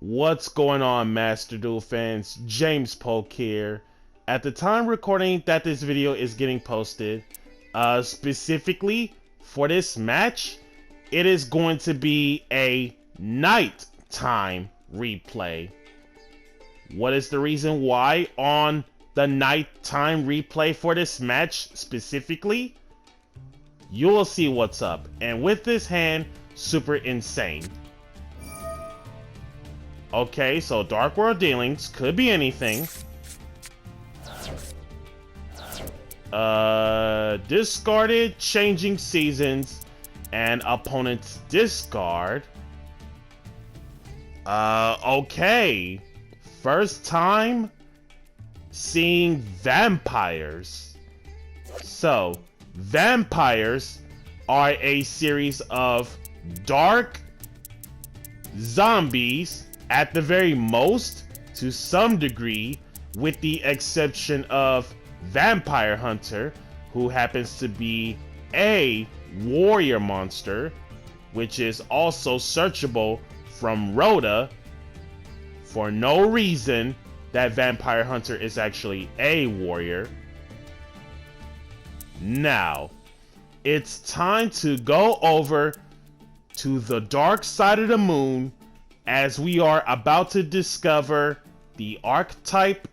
What's going on, Master Duel fans? James Polk here. At the time recording that this video is getting posted, specifically for this match, it is going to be a nighttime replay. What is the reason why on the nighttime replay for this match specifically? You will see what's up. And with this hand, super insane. Okay, so Dark World Dealings could be anything. Discarded, Changing Seasons, and opponent's discard. Okay. First time seeing vampires. So, vampires are a series of dark zombies, at the very most, to some degree, with the exception of Vampire Hunter, who happens to be a warrior monster, which is also searchable from Rhoda for no reason that Vampire Hunter is actually a warrior. Now, it's time to go over to the dark side of the moon as we are about to discover the archetype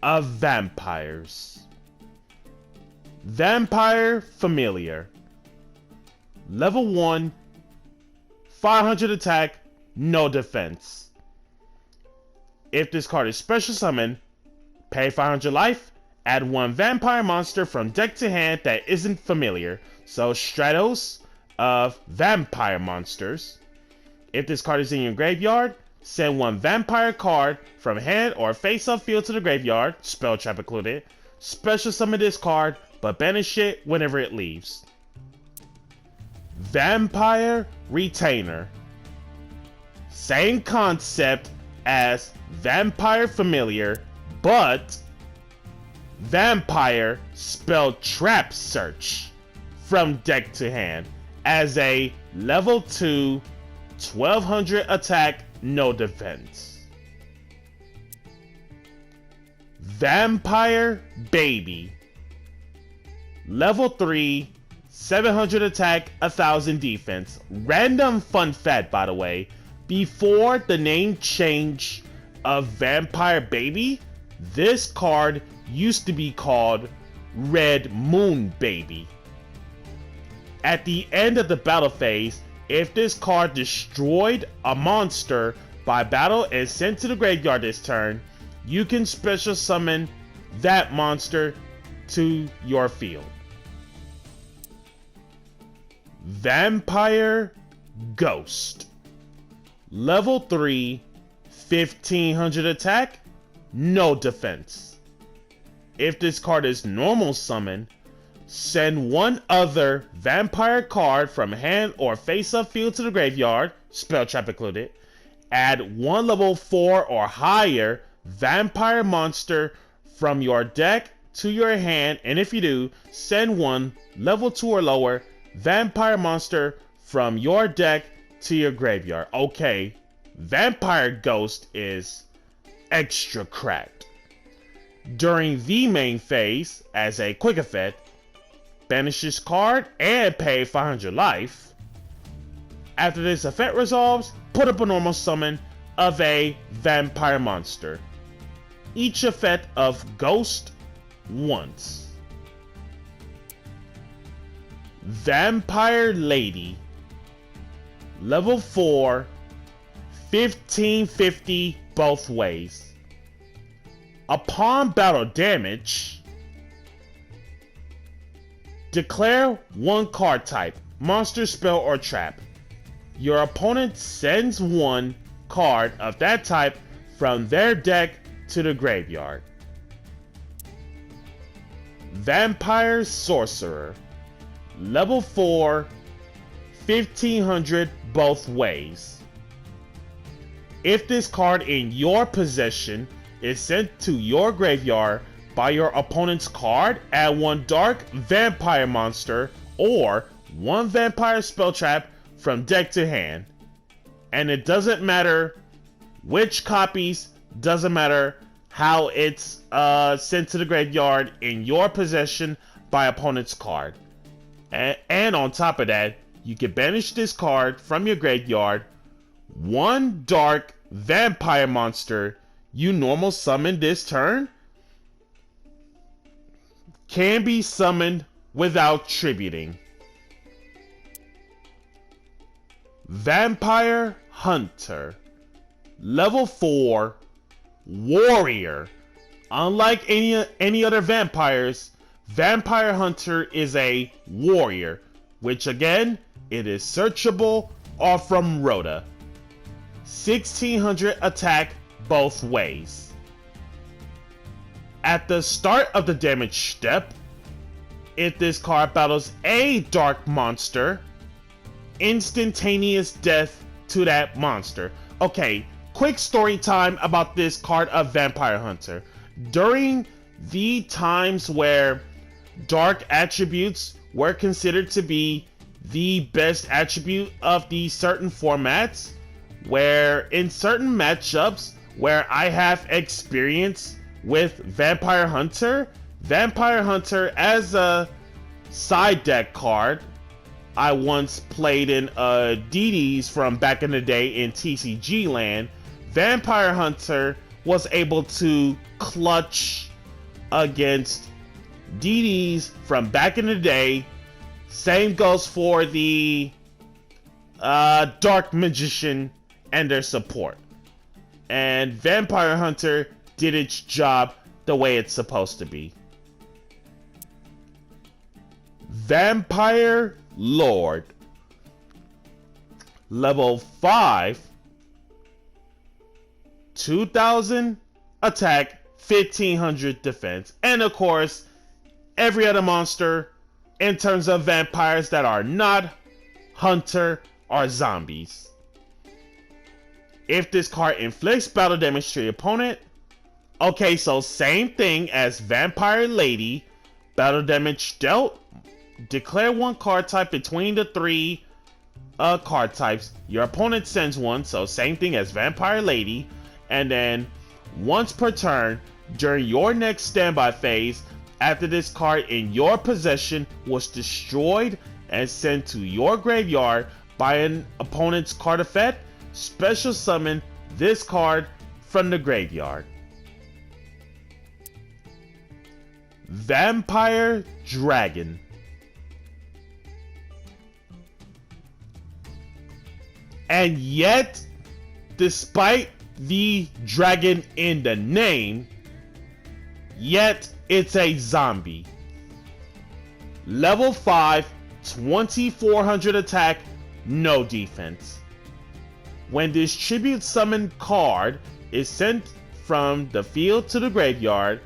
of vampires. Vampire Familiar. Level 1, 500 attack, no defense. If this card is special summon, pay 500 life, add 1 vampire monster from deck to hand that isn't familiar. So Stratos of vampire monsters. If this card is in your graveyard, send 1 vampire card from hand or face-up field to the graveyard, spell trap included. Special summon this card, but banish it whenever it leaves. Vampire Retainer. Same concept as Vampire Familiar, but Vampire spell trap search from deck to hand as a level 2 1200 attack, no defense. Vampire Baby. Level 3, 700 attack, 1000 defense. Random fun fact, by the way. Before the name change of Vampire Baby, this card used to be called Red Moon Baby. At the end of the battle phase, if this card destroyed a monster by battle and sent to the graveyard this turn, you can special summon that monster to your field. Vampire Ghost. Level 3, 1500 attack, no defense. If this card is normal summon, send 1 other vampire card from hand or face-up field to the graveyard, spell trap included. Add 1 level 4 or higher vampire monster from your deck to your hand, and if you do, send 1 level 2 or lower vampire monster from your deck to your graveyard. Okay, Vampire Ghost is extra cracked. During the main phase, as a quick effect, banish this card and pay 500 life. After this effect resolves, put up a normal summon of a vampire monster. Each effect of Ghost once. Vampire Lady. Level 4, 1550 both ways. Upon battle damage, declare 1 card type, monster, spell, or trap. Your opponent sends 1 card of that type from their deck to the graveyard. Vampire Sorcerer. Level 4, 1500 both ways. If this card in your possession is sent to your graveyard by your opponent's card, add 1 dark vampire monster or 1 vampire spell trap from deck to hand. And it doesn't matter which copies, doesn't matter how it's sent to the graveyard, in your possession by opponent's card. And on top of that, you can banish this card from your graveyard. One dark vampire monster you normal summon this turn can be summoned without tributing. Vampire Hunter, level 4 warrior. Unlike any other vampires, Vampire Hunter is a warrior, which again, it is searchable off from Rhoda. 1600 attack both ways. At the start of the damage step, if this card battles a dark monster, instantaneous death to that monster. Okay, quick story time about this card of Vampire Hunter. During the times where dark attributes were considered to be the best attribute of these certain formats, where in certain matchups where I have experience with Vampire Hunter as a side deck card, I once played in DDs from back in the day in TCG land. Vampire Hunter was able to clutch against DDs from back in the day. Same goes for the Dark Magician and their support. And Vampire Hunter did its job the way it's supposed to be. Vampire Lord, level 5, 2000 attack, 1500 defense. And of course, every other monster in terms of vampires that are not hunter are zombies. If this card inflicts battle damage to your opponent, okay, so same thing as Vampire Lady, battle damage dealt, declare one card type between the 3 card types. Your opponent sends one, so same thing as Vampire Lady. And then once per turn, during your next standby phase, after this card in your possession was destroyed and sent to your graveyard by an opponent's card effect, special summon this card from the graveyard. Vampire Dragon. And yet, despite the dragon in the name, yet it's a zombie. Level 5, 2400 attack, no defense. When this tribute summon card is sent from the field to the graveyard,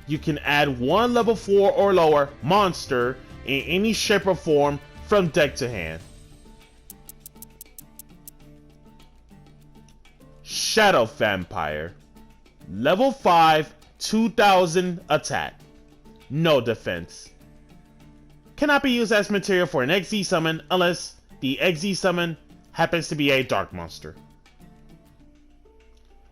you can add one level 4 or lower monster in any shape or form from deck to hand. Shadow Vampire, level 5, 2000 attack, no defense. Cannot be used as material for an XZ summon unless the XZ summon happens to be a dark monster.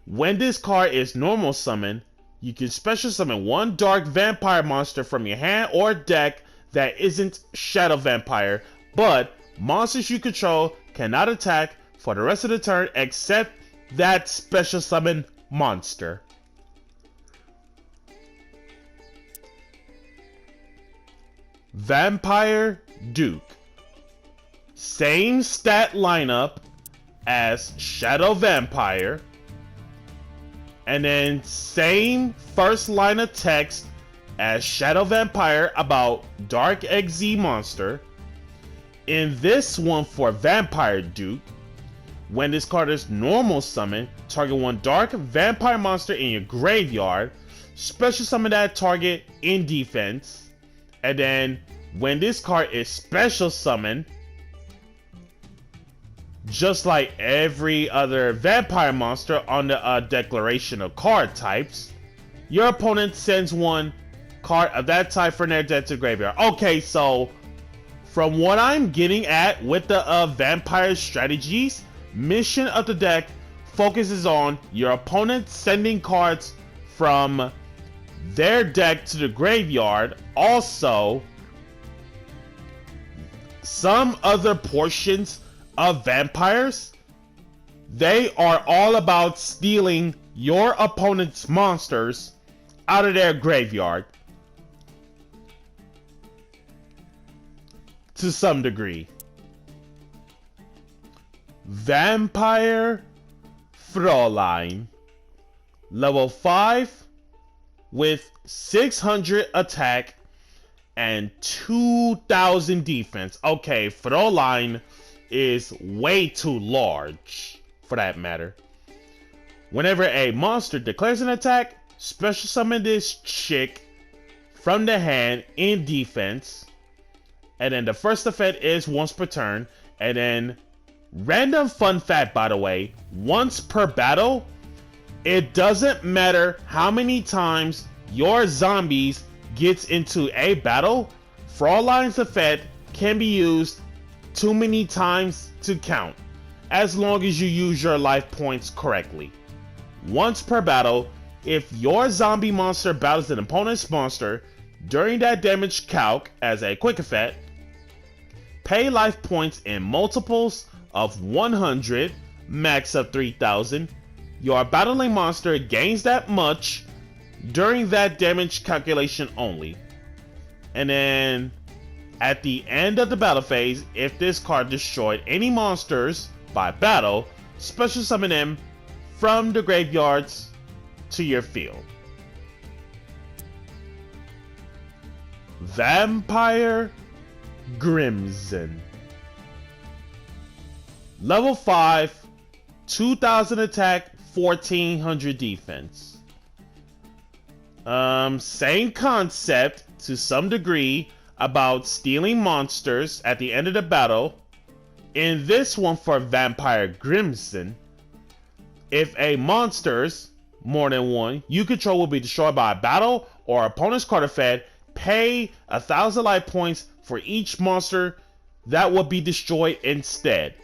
When this card is normal summon, you can special summon one dark vampire monster from your hand or deck that isn't Shadow Vampire, but monsters you control cannot attack for the rest of the turn except that special summon monster. Vampire Duke, same stat lineup as Shadow Vampire, and then same first line of text as Shadow Vampire about Dark XZ monster. In this one for Vampire Duke, when this card is normal summon, target one dark vampire monster in your graveyard, special summon that target in defense, and then when this card is special summon, just like every other vampire monster on the declaration of card types, your opponent sends one card of that type from their deck to graveyard. Okay, so from what I'm getting at with the vampire strategies, mission of the deck focuses on your opponent sending cards from their deck to the graveyard. Also, some other portions of vampires, they are all about stealing your opponent's monsters out of their graveyard to some degree. Vampire Fräulein, level 5 with 600 attack and 2000 defense. Okay, Fräulein is way too large for that matter. Whenever a monster declares an attack, special summon this chick from the hand in defense. And then the first effect is once per turn. And then, random fun fact by the way, once per battle, it doesn't matter how many times your zombies gets into a battle, Fräulein's effect can be used too many times to count, as long as you use your life points correctly. Once per battle, if your zombie monster battles an opponent's monster, during that damage calc as a quick effect, pay life points in multiples of 100, max of 3000. Your battling monster gains that much during that damage calculation only. And then at the end of the battle phase, if this card destroyed any monsters by battle, special summon them from the graveyards to your field. Vampire Grimson, level 5, 2000 attack, 1400 defense. Same concept to some degree about stealing monsters at the end of the battle. In this one for Vampire Grimson, if a monster's more than one you control will be destroyed by a battle or opponent's card effect, pay 1000 life points for each monster that will be destroyed instead.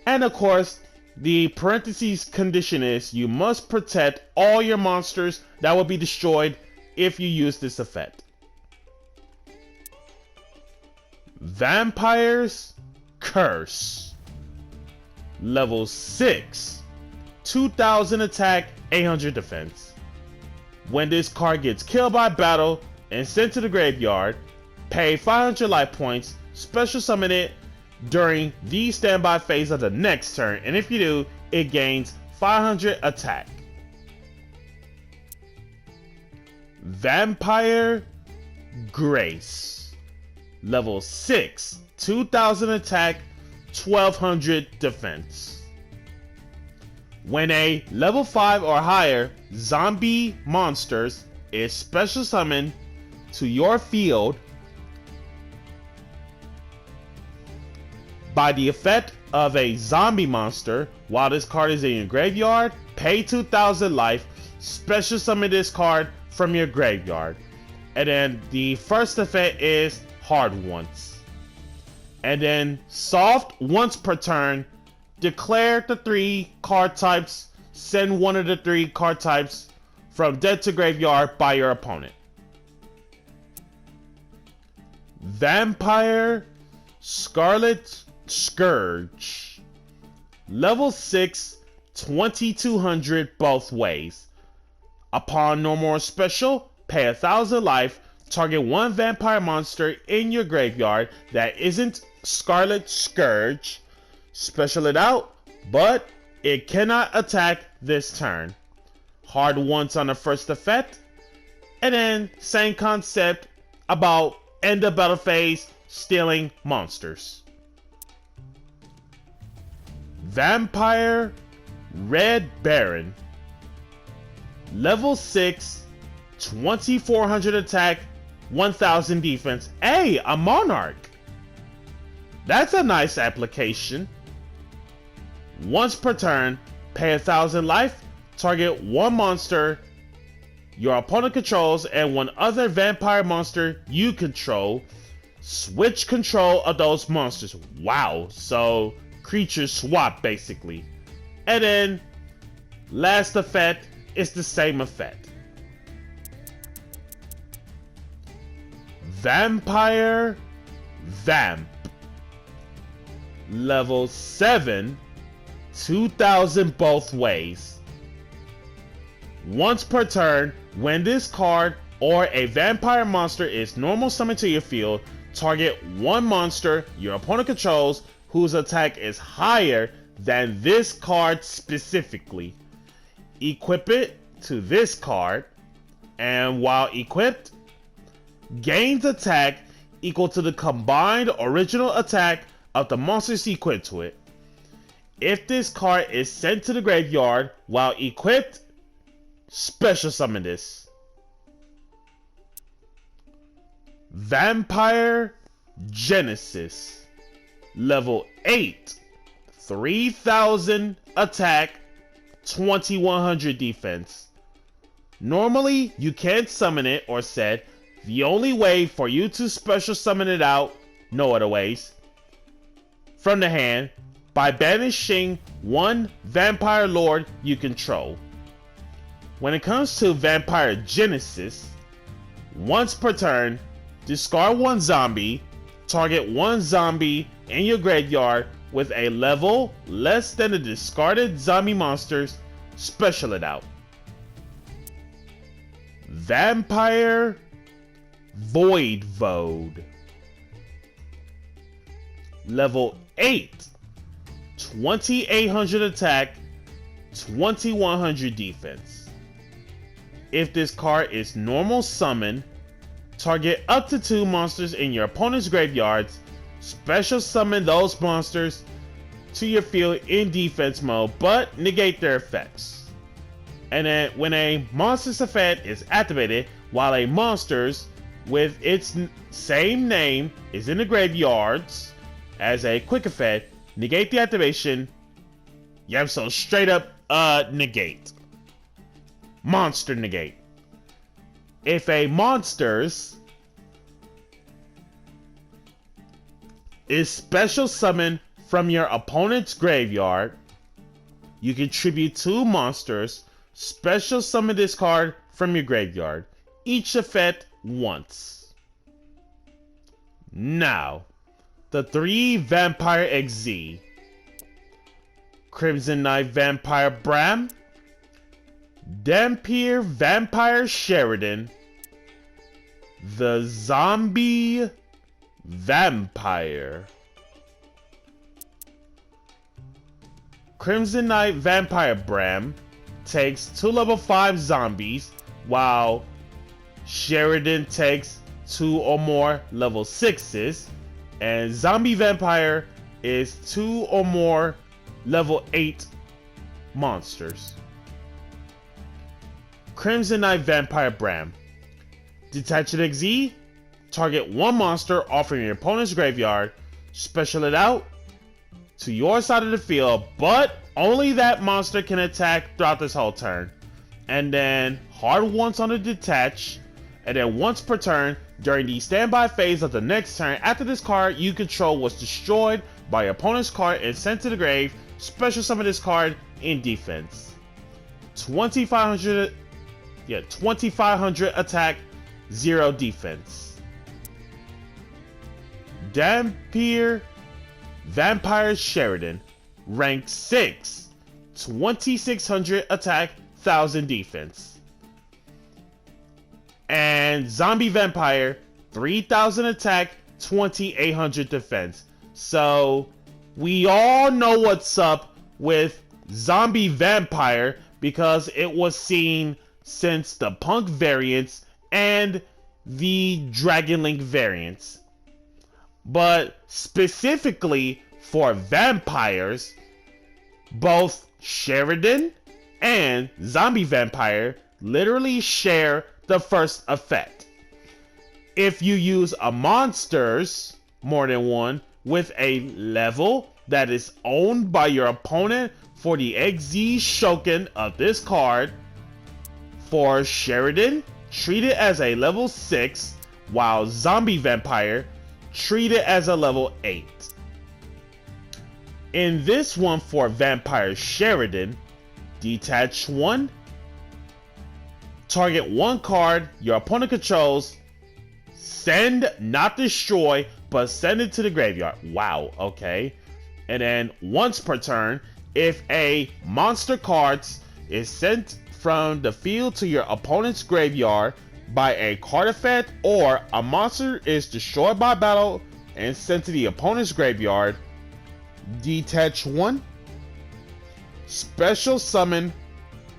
And of course, the parentheses condition is you must protect all your monsters that will be destroyed if you use this effect. Vampire's Curse, level 6, 2000 attack, 800 defense. When this card gets killed by battle and sent to the graveyard, pay 500 life points, special summon it during the standby phase of the next turn, and if you do, it gains 500 attack. Vampire Grace, level 6, 2000 attack, 1200 defense. When a level 5 or higher zombie monsters is special summoned to your field by the effect of a zombie monster while this card is in your graveyard, pay 2000 life, special summon this card from your graveyard. And then the first effect is hard once. And then soft once per turn, declare the 3 card types, send one of the 3 card types from dead to graveyard by your opponent. Vampire Scarlet Scourge, level 6, 2200 both ways. Upon normal or special, pay 1000 life, target one vampire monster in your graveyard that isn't Scarlet Scourge, special it out, but it cannot attack this turn. Hard once on the first effect, and then same concept about end of battle phase, stealing monsters. Vampire Red Baron, level 6, 2400 attack, 1000 defense. Hey, a monarch! That's a nice application. Once per turn, pay 1000 life, target one monster your opponent controls and one other vampire monster you control. switch control of those monsters. Wow, so creatures swap basically. And then last effect is the same effect. Vampire Vamp. Level 7, 2000 both ways. Once per turn, when this card or a vampire monster is normal summoned to your field, target one monster your opponent controls whose attack is higher than this card specifically. Equip it to this card, and while equipped, gains attack equal to the combined original attack of the monsters equipped to it. If this card is sent to the graveyard while equipped, special summon this. Vampire Genesis. Level 8, 3000 attack, 2100 defense. Normally, you can't summon it or set. The only way for you to special summon it out, no other ways, from the hand, by banishing one vampire lord you control. When it comes to Vampire Genesis, once per turn, discard one zombie, target one zombie in your graveyard with a level less than the discarded zombie monsters, special it out. Vampire Void. Level 8, 2800 attack, 2100 defense. If this card is normal summon, target up to 2 monsters in your opponent's graveyards, special summon those monsters to your field in defense mode, but negate their effects. And then when a monster's effect is activated while a monster's with its same name is in the graveyards, as a quick effect, negate the activation. Yep, so straight up negate. Monster negate. If a monster's is special summoned from your opponent's graveyard, you can tribute 2 monsters, special summon this card from your graveyard. Each effect once. Now, the 3 Vampire XZ. Crimson Knight Vampire Bram, Dampier Vampire Sheridan, the Zombie Vampire. Crimson Knight Vampire Bram takes 2 level 5 zombies, while Sheridan takes 2 or more level 6s, and Zombie Vampire is 2 or more level 8 monsters. Crimson Knight Vampire Bram. Detach an XZ, target 1 monster off from your opponent's graveyard, special it out to your side of the field, but only that monster can attack throughout this whole turn. And then hard once on the detach, and then once per turn during the standby phase of the next turn after this card you control was destroyed by your opponent's card and sent to the grave, special summon this card in defense. 2500 attack, 0 defense. Dampier Vampire Sheridan, rank 6, 2600 attack, 1000 defense. And Zombie Vampire, 3000 attack, 2800 defense. So we all know what's up with Zombie Vampire because it was seen since the Punk variants and the Dragon Link variants. But specifically for vampires, both Sheridan and Zombie Vampire literally share the first effect. If you use a monsters, more than one, with a level that is owned by your opponent for the XZ Shoken of this card, for Sheridan, treat it as a level 6, while Zombie Vampire, treat it as a level 8. In this one for Vampire Sheridan, detach 1, target 1 card your opponent controls, send, not destroy, but send it to the graveyard. Wow, okay. And then once per turn, if a monster card is sent from the field to your opponent's graveyard by a card effect, or a monster is destroyed by battle and sent to the opponent's graveyard, detach 1, special summon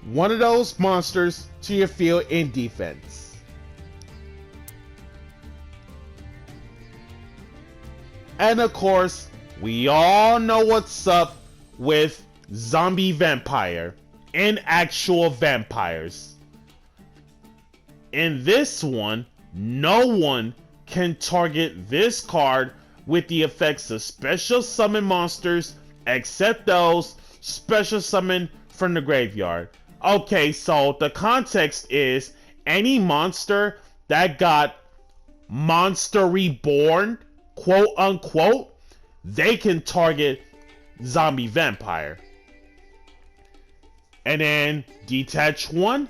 one of those monsters to your field in defense. And of course, we all know what's up with zombie vampire and actual vampires. In this one, no one can target this card with the effects of special summon monsters except those special summoned from the graveyard. Okay, so the context is any monster that got Monster Reborn, quote unquote, they can target zombie vampire. And then detach 1,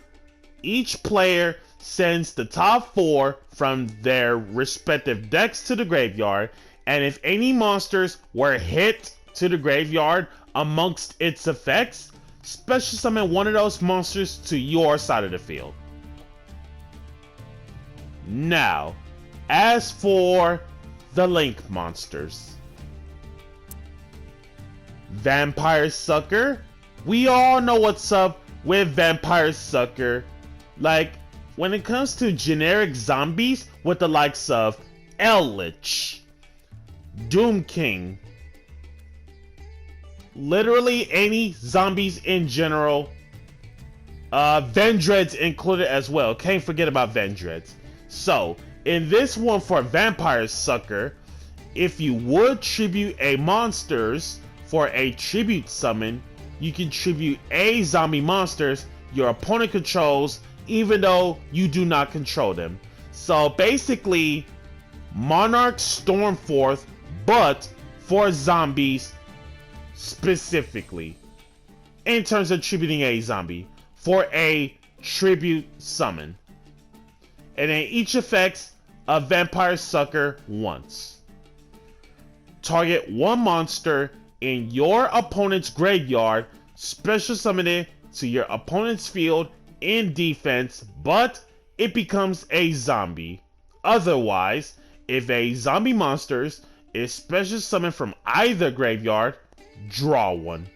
each player sends the top 4 from their respective decks to the graveyard, and if any monsters were hit to the graveyard amongst its effects, special summon one of those monsters to your side of the field. Now, as for the Link monsters, Vampire Sucker, we all know what's up with Vampire Sucker. Like, when it comes to generic zombies with the likes of Eldritch, Doom King, literally any zombies in general, Vendreads included as well. Can't forget about Vendreads. So, in this one for Vampire Sucker, if you would tribute a monsters for a tribute summon, you can tribute a zombie monsters your opponent controls, even though you do not control them. So basically, Monarch Stormforth, but for zombies specifically, in terms of tributing a zombie for a tribute summon. And then each affects a Vampire Sucker once. Target one monster in your opponent's graveyard, special summon it to your opponent's field in defense, but it becomes a zombie. Otherwise, if a zombie monster is special summoned from either graveyard, draw one.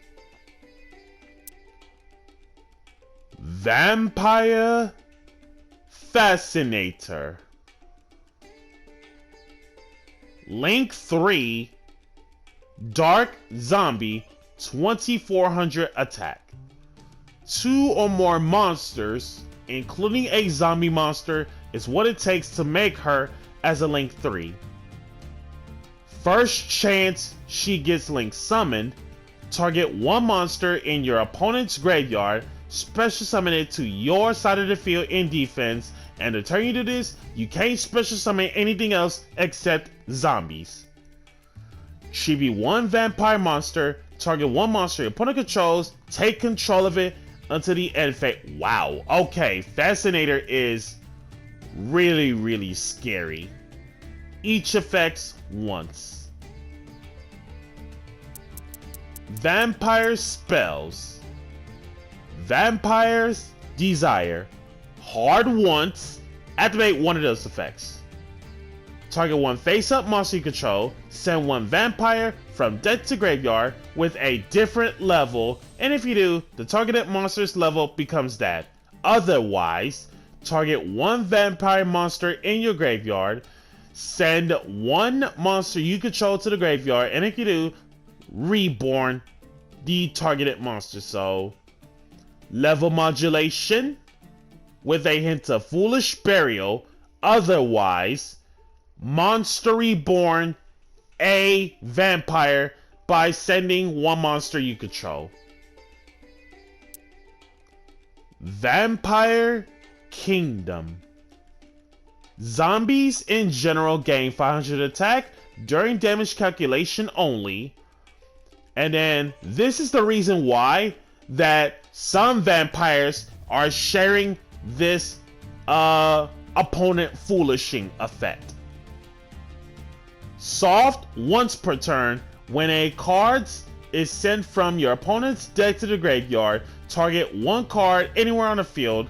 Vampire Fascinator. Link 3, Dark Zombie, 2400 attack. 2 or more monsters, including a zombie monster, is what it takes to make her as a Link 3. First chance she gets Link summoned, target one monster in your opponent's graveyard, special summon it to your side of the field in defense, and the turn you do this, you can't special summon anything else except zombies. Tribute one vampire monster, target one monster your opponent controls, take control of it until the end phase. Wow, okay, Fascinator is really, really scary. Each affects once. Vampire Spells. Vampire's Desire. Hard once, activate one of those effects. Target one face-up monster you control, send one vampire from deck to graveyard with a different level, and if you do, the targeted monster's level becomes that. Otherwise, target one vampire monster in your graveyard, send one monster you control to the graveyard, and if you do, reborn the targeted monster. So, level modulation with a hint of Foolish Burial. Otherwise, monster reborn a vampire by sending one monster you control. Vampire Kingdom. Zombies in general gain 500 attack during damage calculation only. And then this is the reason why that some vampires are sharing this opponent foolishing effect. Soft once per turn. When a card is sent from your opponent's deck to the graveyard, target one card anywhere on the field.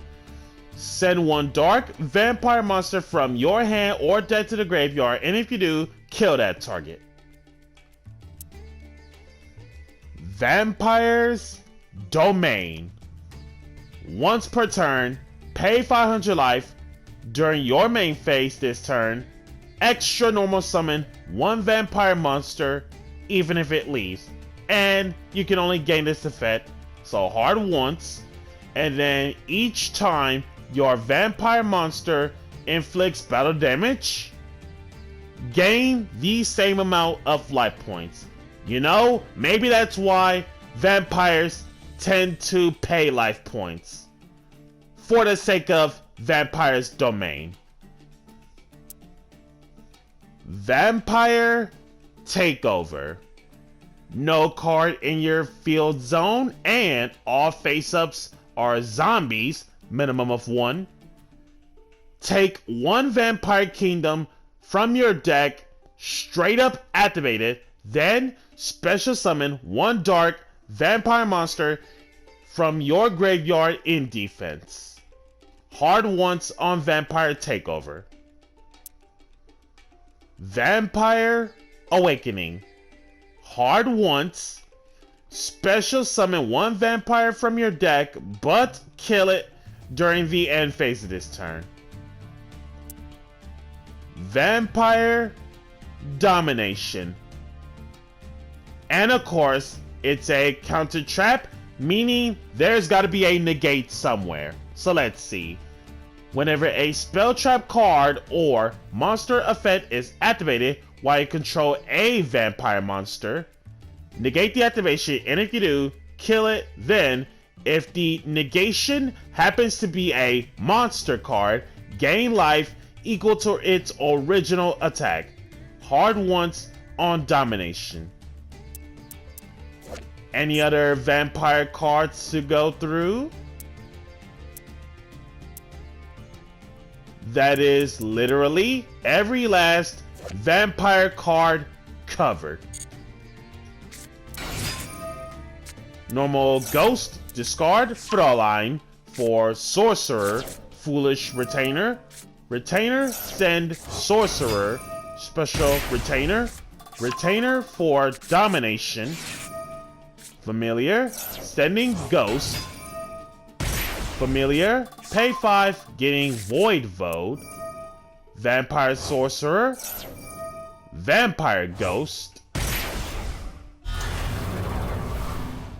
Send one dark vampire monster from your hand or deck to the graveyard, and if you do, kill that target. Vampire's Domain. Once per turn, pay 500 life. During your main phase this turn, extra normal summon one vampire monster, even if it leaves. And you can only gain this effect so hard once, and then each time your vampire monster inflicts battle damage, gain the same amount of life points. You know, maybe that's why vampires tend to pay life points for the sake of Vampire's Domain. Vampire Takeover. No card in your field zone, and all face-ups are zombies, minimum of one. Take one Vampire Kingdom from your deck, straight up activated, then special summon one dark vampire monster from your graveyard in defense. Hard once on Vampire Takeover. Vampire Awakening. Hard once. Special summon one vampire from your deck, but kill it during the end phase of this turn. Vampire Domination. And of course, it's a counter trap, meaning there's got to be a negate somewhere. So let's see. Whenever a spell trap card or monster effect is activated while you control a vampire monster, negate the activation, and if you do, kill it. Then, if the negation happens to be a monster card, gain life equal to its original attack. Hard once on Domination. Any other vampire cards to go through? That is literally every last vampire card covered. Normal Ghost, discard Fraulein. For Sorcerer, Foolish Retainer. Retainer, send Sorcerer. Special Retainer. Retainer for Domination. Familiar, sending Ghost. Familiar, pay 5, getting Void Vote. Vampire Sorcerer. Vampire Ghost.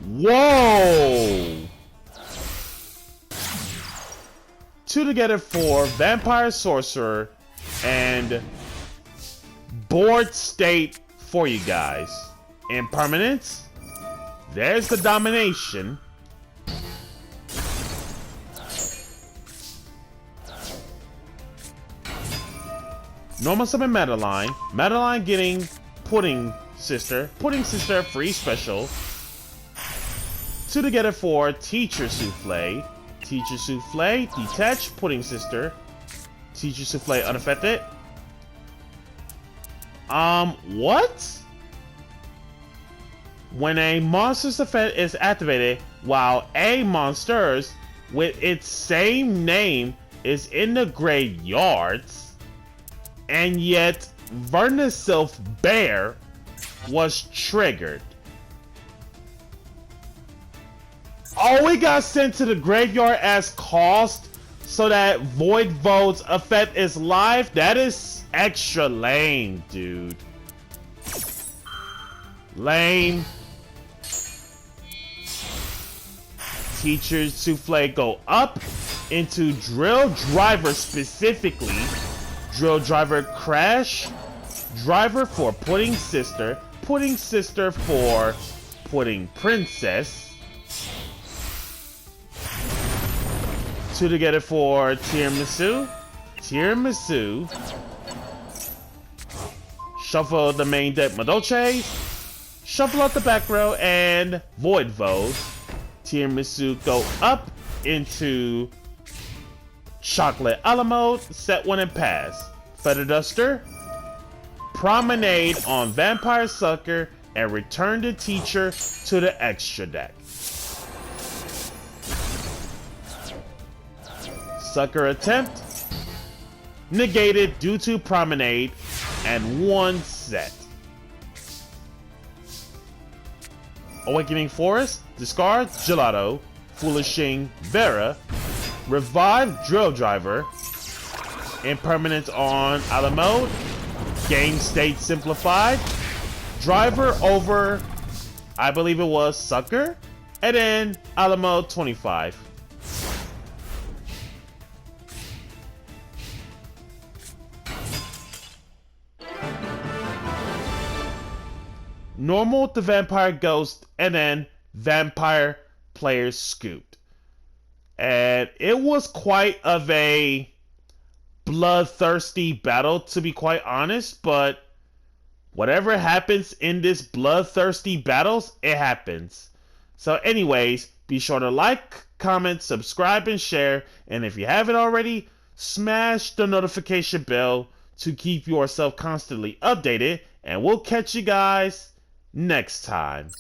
Whoa! 2 together for Vampire Sorcerer and Board State for you guys. Impermanence. There's the Domination. Normal summon Madeline. Madeline getting Pudding Sister. Pudding Sister free special. 2 together for Teacher Souffle. Teacher Souffle, detach Pudding Sister. Teacher Souffle unaffected. What? When a monster's effect is activated while a monster's with its same name is in the graveyards, and yet Vernisylph Bear was triggered. Oh, we got sent to the graveyard as cost so that Void Vote's effect is live? That is extra lame, dude. Lame. Teacher Souffle go up into Drill Driver specifically. Drill Driver crash. Driver for Pudding Sister. Pudding Sister for Pudding Princess. 2 together for Tiramisu. Tiramisu. Shuffle the main deck Madolche. Shuffle out the back row and Void Vote. Tiramisu go up into Chocolate a la mode, set 1 and pass. Feather Duster. Promenade on Vampire Sucker and return the teacher to the extra deck. Sucker Attempt. Negated due to Promenade and 1 set. Awakening Forest. Discard Gelato. Foolishing Vera. Revive Drill Driver. Impermanence on a la mode. Game state simplified. Driver over, I believe it was Sucker. And then a la mode 25. Normal the Vampire Ghost, and then Vampire Players Scooped. And it was quite of a bloodthirsty battle, to be quite honest, but whatever happens in this bloodthirsty battles, it happens. So anyways, be sure to like, comment, subscribe, and share. And if you haven't already, smash the notification bell to keep yourself constantly updated. And we'll catch you guys next time.